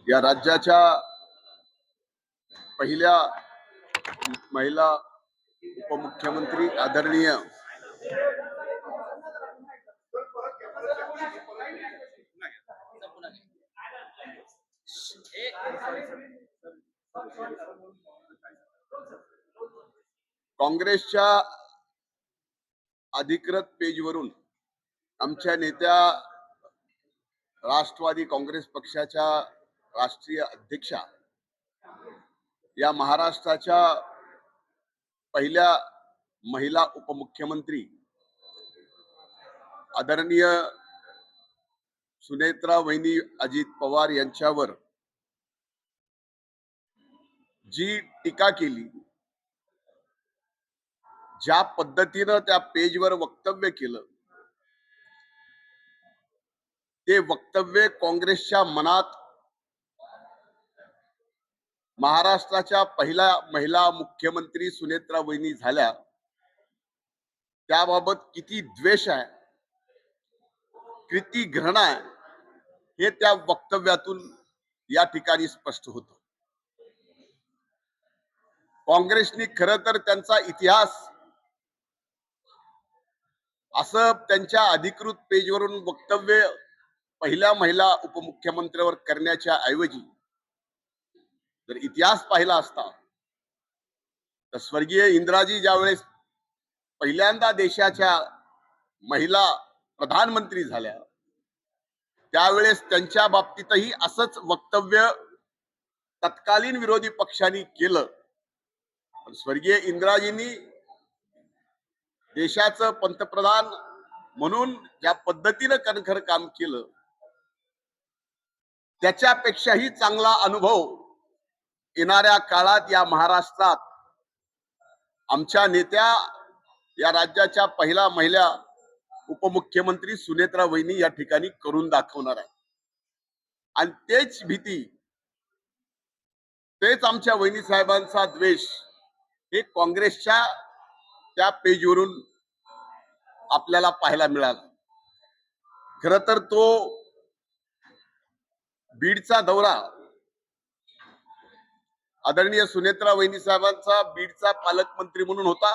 या राज्याच्या पहिल्या महिला उपमुख्यमंत्री आदरणीय काँग्रेसच्या अधिकृत पेजवरून आमच्या नेत्या राष्ट्रवादी काँग्रेस पक्षाच्या राष्ट्रीय अध्यक्षा या महाराष्ट्राच्या पहिल्या महिला उपमुख्यमंत्री आदरणीय सुनेत्रा वहिनी अजित पवार यांच्यावर जी टीका केली, ज्या पद्धतीनं त्या पेजवर वक्तव्य केलं, ते वक्तव्य काँग्रेसच्या मनात महाराष्ट्राच्या पहिल्या महिला मुख्यमंत्री सुनेत्रा वहिनी झाल्या त्याबाबत किती द्वेष आहे, किती घृणा आहे, हे त्या वक्तव्यातून या ठिकाणी स्पष्ट होतं. काँग्रेसने खरं तर त्यांचा इतिहास असं त्यांच्या अधिकृत पेजवरून वक्तव्य पहिल्या महिला उपमुख्यमंत्र्यावर करण्याच्या ऐवजी जर इतिहास पाहिला असता तर स्वर्गीय इंदिराजी ज्यावेळेस पहिल्यांदा देशाच्या महिला प्रधानमंत्री झाल्या त्यावेळेस त्यांच्या बाबतीतही असंच वक्तव्य तत्कालीन विरोधी पक्षांनी केलं. स्वर्गीय इंदिराजींनी देशाचं पंतप्रधान म्हणून ज्या पद्धतीनं कणखर काम केलं त्याच्यापेक्षाही चांगला अनुभव येणाऱ्या काळात या महाराष्ट्रात आमच्या नेत्या या राज्याच्या पहिला महिला उपमुख्यमंत्री सुनेत्रा वहिनी या ठिकाणी करून दाखवणार आहे. आणि तेच भीती, तेच आमच्या वहिनी साहेबांचा द्वेष हे काँग्रेसच्या त्या पेजवरून आपल्याला पाहायला मिळाला. खर तर तो बीडचा दौरा आदरणीय सुनेत्रा वहिनी साहेबांचा बीडचा पालकमंत्री म्हणून होता.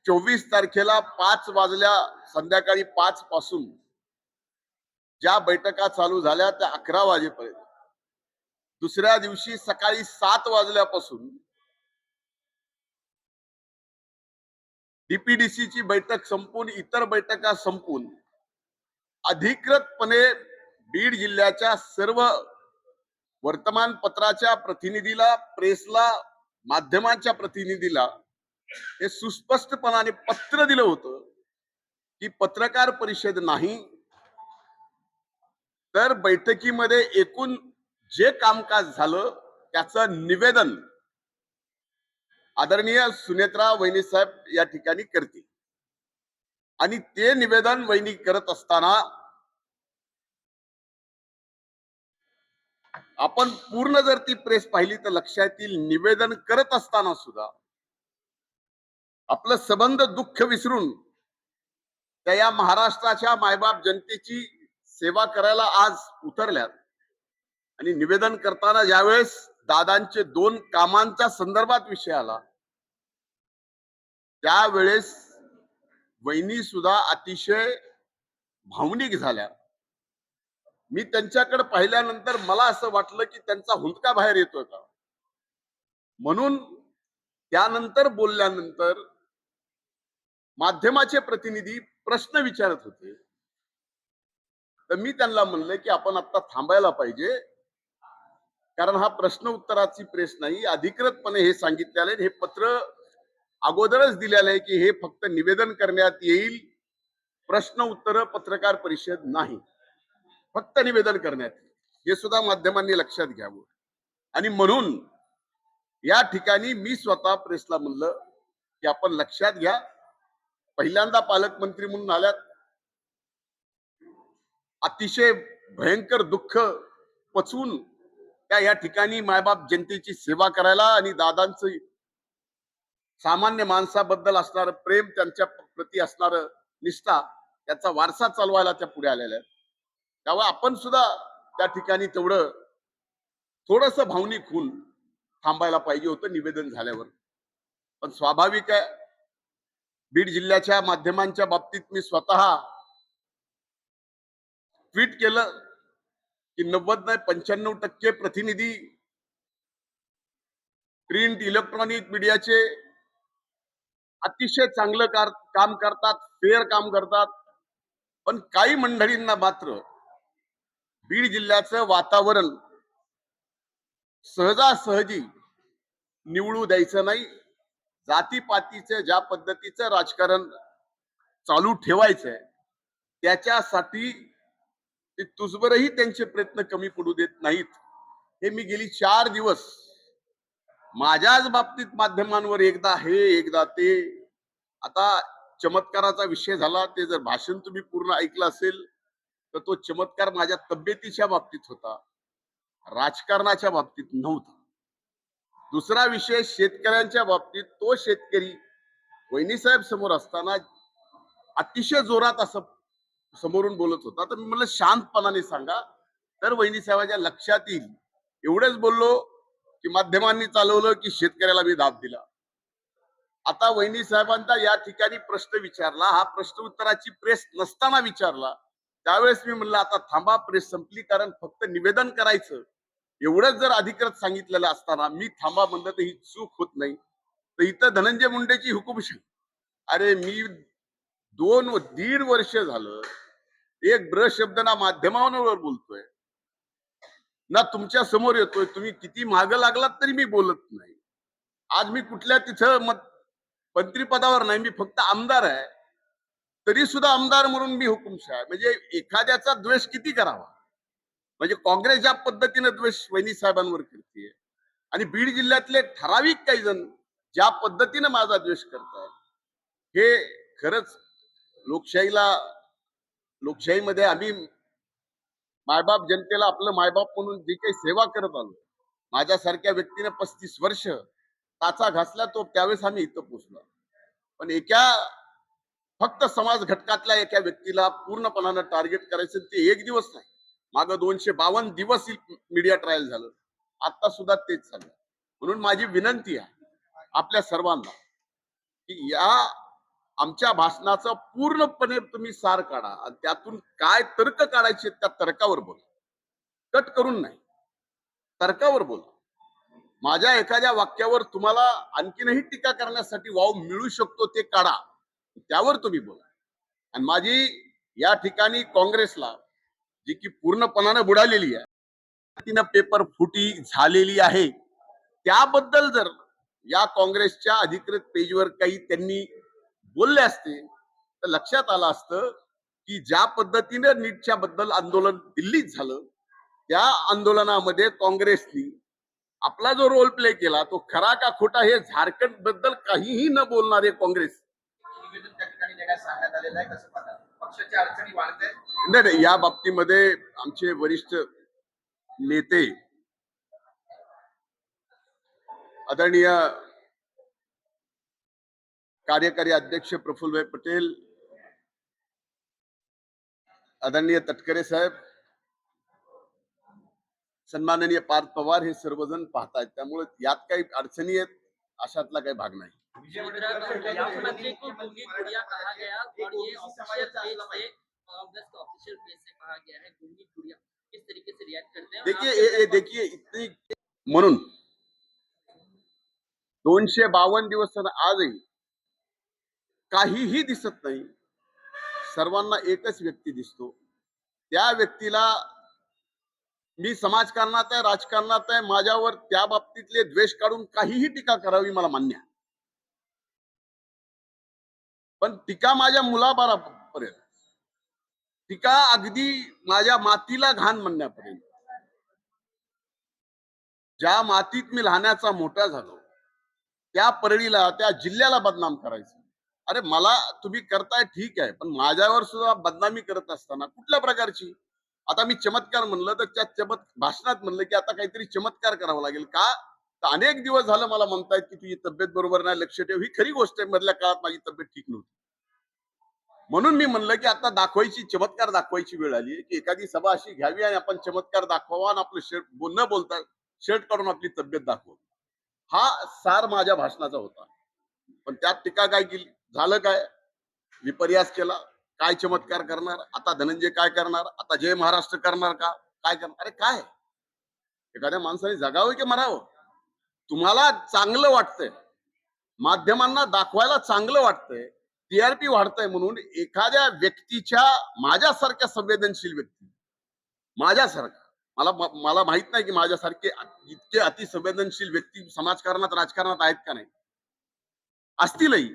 24 तारखेला 5 वाजल्या, संध्याकाळी 5 पासून ज्या बैठका चालू झाल्या त्या 11 वाजेपर्यंत, दुसऱ्या दिवशी सकाळी 7 वाजल्यापासून डीपीडीसीची बैठक संपून इतर बैठका संपून अधिकृतपणे बीड जिल्ह्याच्या सर्व वर्तमानपत्राच्या प्रतिनिधीला, प्रेसला, माध्यमांच्या प्रतिनिधीला हे सुस्पष्टपणाने पत्र दिलं होतं की पत्रकार परिषद नाही तर बैठकीमध्ये एकूण जे कामकाज झालं त्याचं निवेदन आदरणीय सुनेत्रा वहिनी साहेब या ठिकाणी करतील. आणि ते निवेदन वहिनी करत असताना आपण पूर्ण जर ती प्रेस पाहिली तर लक्षात येईल, निवेदन करत असताना सुद्धा आपलं संबंध दुःख विसरून त्या या महाराष्ट्राच्या मायबाप जनतेची सेवा करायला आज उतरल्यात. आणि निवेदन करताना ज्यावेळेस दादांचे 2 कामांच्या संदर्भात विषय आला त्यावेळेस वहिनी सुद्धा अतिशय भावनिक झाल्या. मी त्यांच्याकडे पाहिल्यानंतर मला असं वाटलं की त्यांचा हुंदका बाहेर येतोय का, म्हणून त्यानंतर बोलल्यानंतर माध्यमाचे प्रतिनिधी प्रश्न विचारत होते तर मी त्यांना म्हणलं की आपण आता थांबायला पाहिजे, कारण हा प्रश्न उत्तराची प्रेस नाही. अधिकृतपणे हे सांगितलेलं आहे, हे पत्र अगोदरच दिलेलं आहे की हे फक्त निवेदन करण्यात येईल, प्रश्न उत्तर पत्रकार परिषद नाही, फक्त निवेदन करण्यात येईल. हे सुद्धा माध्यमांनी लक्षात घ्यावं. आणि म्हणून या ठिकाणी मी स्वतः प्रेसला म्हणलं की आपण लक्षात घ्या, पहिल्यांदा पालकमंत्री म्हणून आल्यात, अतिशय भयंकर दुःख पचवून त्या या ठिकाणी मायबाप जनतेची सेवा करायला आणि दादांचं सामान्य माणसाबद्दल असणारं प्रेम, त्यांच्या प्रती असणारं निष्ठा त्याचा वारसा चालवायला त्या पुढे आलेल्या आहेत. त्यामुळे आपण सुद्धा त्या ठिकाणी तेवढं थोडस भावनिक होऊन थांबायला पाहिजे होतं निवेदन झाल्यावर. पण स्वाभाविक आहे, बीड जिल्ह्याच्या माध्यमांच्या बाबतीत मी स्वतः ट्विट केलं की 90 नाही 95% प्रतिनिधी प्रिंट इलेक्ट्रॉनिक मीडियाचे अतिशय चांगलं काम करतात, फेअर काम करतात. पण काही मंडळींना मात्र बीड जिल्ह्याचं वातावरण सहजासहजी निवडू द्यायचं नाही. जातीपातीचं ज्या पद्धतीचं राजकारण चालू ठेवायचंय त्याच्यासाठी ते तुझबरही त्यांचे प्रयत्न कमी पडू देत नाहीत. हे मी गेली 4 दिवस माझ्याच बाबतीत माध्यमांवर एकदा हे एकदा ते. आता चमत्काराचा विषय झाला, ते जर भाषण तुम्ही पूर्ण ऐकलं असेल तर तो चमत्कार माझ्या तब्येतीच्या बाबतीत होता, राजकारणाच्या बाबतीत नव्हता. दुसरा विषय शेतकऱ्यांच्या बाबतीत, तो शेतकरी वहिनी साहेब समोर असताना अतिशय जोरात असं समोरून बोलत होता. तर मी म्हणलं शांतपणाने सांगा तर वहिनी साहेबांच्या लक्षात येईल. एवढंच बोललो की माध्यमांनी चालवलं की शेतकऱ्याला मी दाब दिला. आता वहिनी साहेबांचा या ठिकाणी प्रश्न विचारला, हा प्रश्न उत्तराची प्रेस नसताना विचारला, त्यावेळेस मी म्हणलं आता थांबा, प्रेस संपली, कारण फक्त निवेदन करायचं एवढंच जर अधिकृत सांगितलेलं असताना मी थांबा म्हणलं तर ही चूक होत नाही. तर इथं धनंजय मुंडेची हुकुमशाही. अरे मी 2.5 वर्ष झालं एक ब्र शब्द ना माध्यमांवर बोलतोय ना तुमच्या समोर येतोय. तुम्ही किती मागं लागलात तरी मी बोलत नाही. आज मी कुठल्या तिथं मंत्रिपदावर नाही, मी फक्त आमदार आहे, तरी सुद्धा आमदार म्हणून मी हुकुमशाह आहे. म्हणजे एखाद्याचा द्वेष किती करावा, म्हणजे काँग्रेस ज्या पद्धतीने द्वेष वहिनी साहेबांवर करते आणि बीड जिल्ह्यातले ठराविक काही जण ज्या पद्धतीने माझा द्वेष करतात, हे खरंच लोकशाहीमध्ये आम्ही मायबाप जनतेला आपलं मायबाप म्हणून जी काही सेवा करत आलो, माझ्यासारख्या व्यक्तीने 35 वर्ष टाचा घासला, तो त्यावेळेस आम्ही इथं पोहोचलो. पण फक्त समाज घटकातल्या एका व्यक्तीला पूर्णपणानं टार्गेट करायचं, ते एक दिवस नाही, मागं 252 दिवस मीडिया ट्रायल झालं. आता सुद्धा तेच चाललं. म्हणून माझी विनंती आहे आपल्या सर्वांना की या आमच्या भाषणाचा पूर्णपणे तुम्ही सार काढा आणि त्यातून काय तर्क काढायचे त्या तर्कावर बोला, कट करून नाही, तर्कावर बोला. माझ्या एखाद्या वाक्यावर तुम्हाला आणखीनही टीका करण्यासाठी वाव मिळू शकतो, ते काढा, त्यावर तुम्ही बोला. आणि माझी या ठिकाणी काँग्रेसला जी की पूर्णपणाने बुडालेली आहे, तिनं पेपर फुटी झालेली आहे, त्याबद्दल जर या काँग्रेसच्या अधिकृत पेजवर काही त्यांनी बोलले असते तर लक्षात आलं असतं की ज्या पद्धतीने नीटच्या बद्दल आंदोलन दिल्लीत झालं, त्या आंदोलनामध्ये काँग्रेसनी आपला जो रोल प्ले केला तो खरा का खोटा हे झारखंड बद्दल काहीही न बोलणारे काँग्रेस. नाही, या बाबतीमध्ये आमचे वरिष्ठ नेते आदरणीय कार्यकारी अध्यक्ष प्रफुल्लभाई पटेल, आदरणीय तटकरे साहेब, सन्माननीय पार्थ पवार, हे सर्वजण पाहतायत. त्यामुळे यात काही अडचणी आहेत अशातला काही भाग नाही. देखिए इतनी म्हणून 252 दिवस आजही काहीही दिसत नाही. सर्वांना एकच व्यक्ती दिसतो. त्या व्यक्तीला मी समाजकारणात आहे, राजकारणात आहे, माझ्यावर त्या बाबतीतले द्वेष काढून काहीही टीका करावी मला मान्य आहे. पण टीका माझ्या मुलाबाळापर्यंत, टीका अगदी माझ्या मातीला घाण म्हणण्यापर्यंत, ज्या मातीत मी लहानाचा मोठा झालो त्या परळीला, त्या जिल्ह्याला बदनाम करायचं. अरे मला तुम्ही करताय ठीक आहे, पण माझ्यावर सुद्धा बदनामी करत असताना कुठल्या प्रकारची? आता मी चमत्कार म्हणलं तर त्या भाषणात म्हणलं की आता काहीतरी चमत्कार करावा लागेल का? तर अनेक दिवस झालं मला म्हणतायत की तुझी तब्येत बरोबर नाही, लक्ष ठेव. ही खरी गोष्ट आहे, मधल्या काळात माझी तब्येत ठीक नव्हती. म्हणून मी म्हणलं की आता चमत्कार दाखवायची वेळ आली की एखादी सभा अशी घ्यावी आणि आपण चमत्कार दाखवावा आणि आपलं शर्ट न बोलता शर्ट काढून आपली तब्येत दाखवू. हा सार माझ्या भाषणाचा होता. पण त्यात टीका काय केली, झालं काय, विपर्यास केला. काय चमत्कार करणार आता, धनंजय काय करणार आता, जय महाराष्ट्र करणार का, काय करणार, अरे काय, एखाद्या माणसाने जगावं की मरावं. तुम्हाला चांगलं वाटतंय, माध्यमांना दाखवायला चांगलं वाटतंय, टीआरपी वाढतंय म्हणून एखाद्या व्यक्तीच्या, माझ्यासारख्या संवेदनशील व्यक्ती, माझ्यासारखा, मला मला माहित नाही की माझ्यासारखे इतके अतिसंवेदनशील व्यक्ती समाजकारणात राजकारणात आहेत का नाही, असतीलही,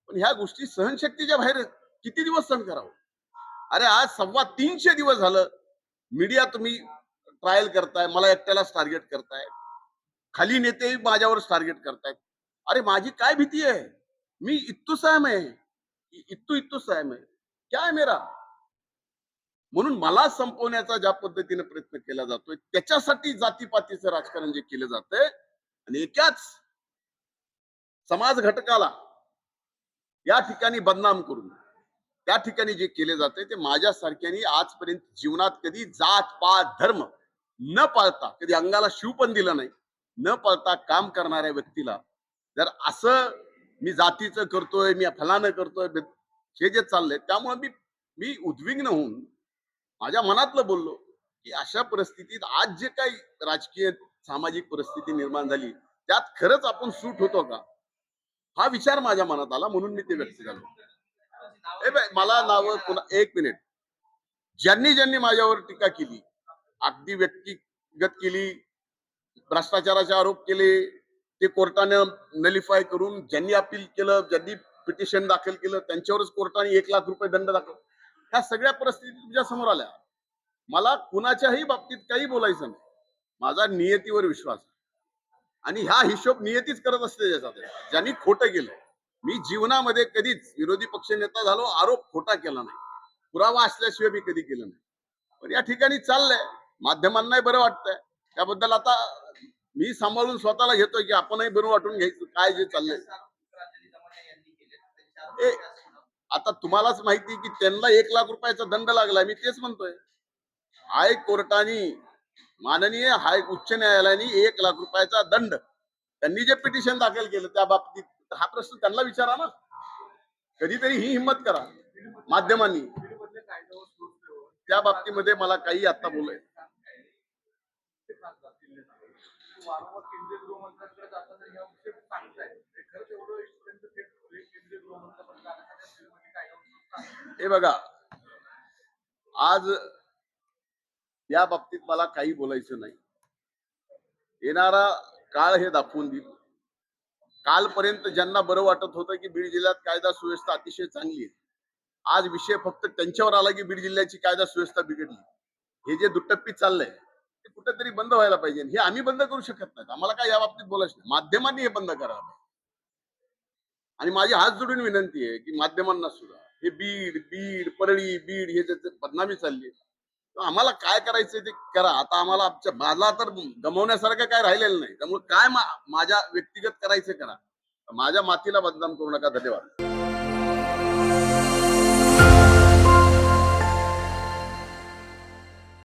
पण ह्या गोष्टी सहनशक्तीच्या बाहेर आहेत. किती दिवस सहन करावं. अरे आज 350 दिवस झालं मीडिया तुम्ही ट्रायल करताय, मला एकट्यालाच टार्गेट करताय, खाली नेतेही माझ्यावर टार्गेट करतायत. अरे माझी काय भीती आहे, मी इत्तू सायम आहे, इत्तू इत्तू सायम आहे, क्या है मेरा. म्हणून मला संपवण्याचा ज्या पद्धतीने प्रयत्न केला जातोय, त्याच्यासाठी जातीपातीचं राजकारण जे केलं जातंय आणि एकाच समाज घटकाला या ठिकाणी बदनाम करून त्या ठिकाणी जे केले जाते ते माझ्यासारख्यानी आजपर्यंत जीवनात कधी जात पात धर्म न पाळता, कधी अंगाला शिव पण दिलं नाही, न पाळता काम करणाऱ्या व्यक्तीला जर असं मी जातीचं करतोय, मी फलानं करतोय, हे जे चाललंय, त्यामुळे मी मी उद्विग्न होऊन माझ्या मनातलं बोललो की अशा परिस्थितीत आज जे काही राजकीय सामाजिक परिस्थिती निर्माण झाली, त्यात खरंच आपण सूट होतो का, हा विचार माझ्या मनात आला, म्हणून मी ते व्यक्त झालो. मला नावं पुन्हा, एक मिनिट, ज्यांनी ज्यांनी माझ्यावर टीका केली, अगदी व्यक्तिगत केली, भ्रष्टाचाराचे आरोप केले, ते कोर्टाने नलिफाय करून, ज्यांनी अपील केलं, ज्यांनी पिटिशन दाखल केलं, त्यांच्यावरच कोर्टाने 1,00,000 रुपये दंड दाखल, ह्या सगळ्या परिस्थिती तुमच्या समोर आल्या. मला कुणाच्याही बाबतीत काही बोलायचं नाही, माझा नियतीवर विश्वास आहे आणि हा हिशोब नियतीच करत असते. ज्यांनी खोटं केलं, मी जीवनामध्ये कधीच विरोधी पक्ष नेता झालो, आरोप खोटा केला नाही, पुरावा असल्याशिवाय मी कधी केलं नाही. पण या ठिकाणी चाललंय, माध्यमांनाही बरं वाटतंय त्याबद्दल. आता मी सांभाळून स्वतःला घेतोय की आपणही बरं वाटून घ्यायचं काय जे चाललंय. ए, आता तुम्हालाच माहिती की त्यांना 1,00,000 रुपयाचा दंड लागलाय, मी तेच म्हणतोय. हायकोर्टाने, माननीय उच्च न्यायालयाने 1,00,000 रुपयाचा दंड, त्यांनी जे पिटिशन दाखल केलं त्या बाबतीत, हा प्रश्न त्यांना विचारा ना. कधीतरी ही हिंमत करा माध्यमांनी. त्या बाबतीमध्ये मला काही आता बोलायचं. हे बघा, आज या बाबतीत मला काही बोलायचं नाही. येणारा काळ हे दाखवून देईल. कालपर्यंत ज्यांना बरं वाटत होतं की बीड जिल्ह्यात कायदा सुव्यवस्था अतिशय चांगली आहे, आज विषय फक्त त्यांच्यावर आला की बीड जिल्ह्याची कायदा सुव्यवस्था बिघडली. हे जे दुट्टप्पी चाललंय ते कुठेतरी बंद व्हायला पाहिजे. हे आम्ही बंद करू शकत नाही, आम्हाला काय या बाबतीत बोलायचं नाही, माध्यमांनी हे बंद करावं. आणि माझी हात जोडून विनंती आहे की माध्यमांना सुद्धा, हे बीड बीड परळी बीड हे जे बदनामी चालली, आम्हाला काय करायचंय ते करा. आता आम्हाला आमच्या मला तर गमवण्यासारखं काय राहिलेलं नाही, त्यामुळे काय माझ्या व्यक्तिगत करायचं करा, माझ्या मातीला बदनाम करू नका. धन्यवाद.